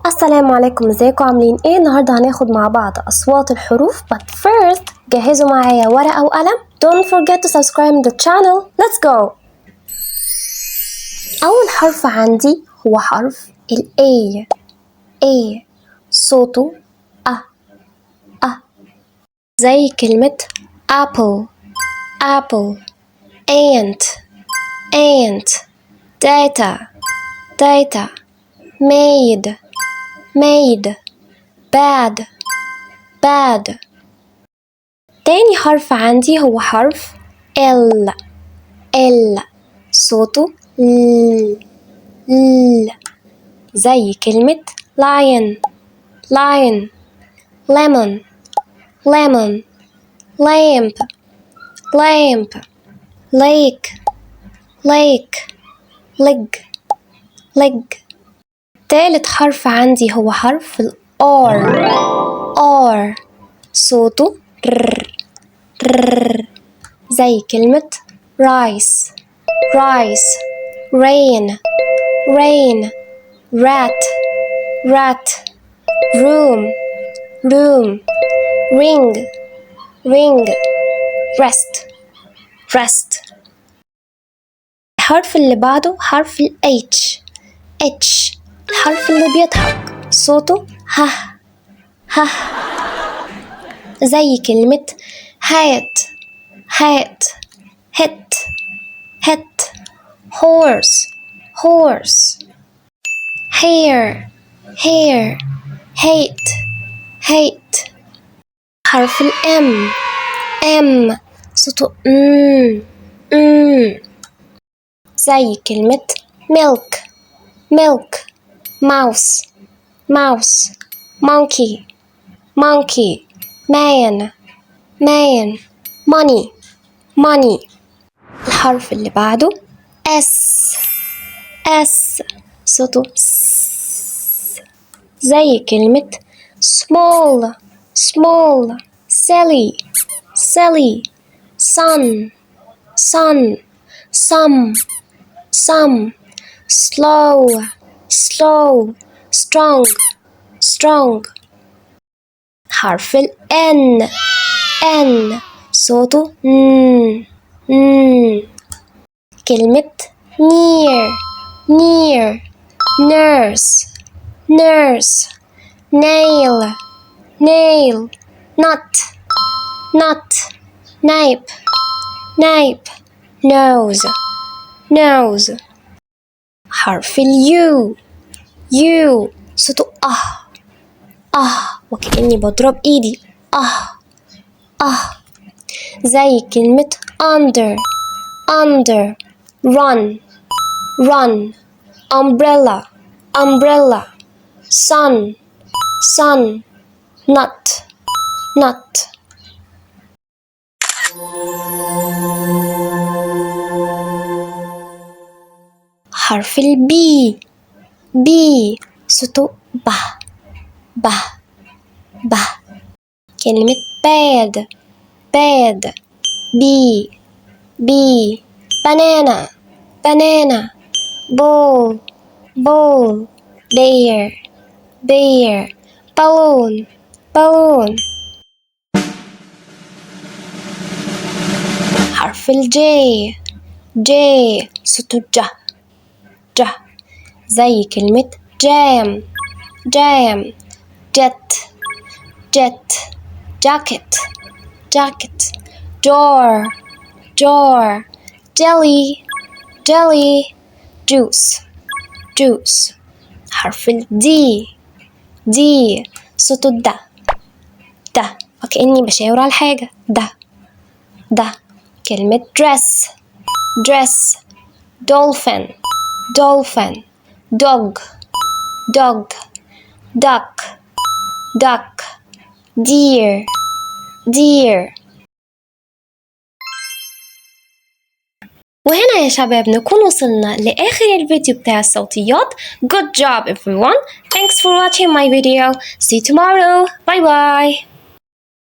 السلام عليكم، ازيكم عاملين ايه؟ النهارده هناخد مع بعض اصوات الحروف. but first جهزوا معايا ورقة وقلم. don't forget to subscribe to the channel. let's go. اول حرف عندي هو حرف ال A صوته زي كلمة apple ant data made bad. تاني حرف عندي هو حرف L صوته ل زي كلمة lion lemon lamp lake leg. تالت حرف عندي هو حرف ال R صوته ر زي كلمة rice rain rat room ring rest. الحرف اللي بعده حرف ال H الحرف اللي بيضحك صوته ه زي كلمة hat horse hair hate. حرف ال M صوته زي كلمة milk mouse monkey man money. الحرف اللي بعده S صوته زي كلمة small silly sun some slow strong. حرف ال N صوته كلمة near nurse nail nut nape nose. حرف ال U صوته وكأني بضرب ايدي زي كلمة under run umbrella sun nut. حرف ال B صوته ب كلمة bad B banana ball bear balloon. حرف ال J صوته ج زي كلمة jam jet jacket door jelly juice. حرف ال D صوته ده وكأني بشاور على حاجة ده كلمة dress dolphin dog duck deer. وهنا يا شباب نكون وصلنا لآخر الفيديو بتاع الصوتيات. Good job everyone. Thanks for watching my video. See you tomorrow. Bye bye.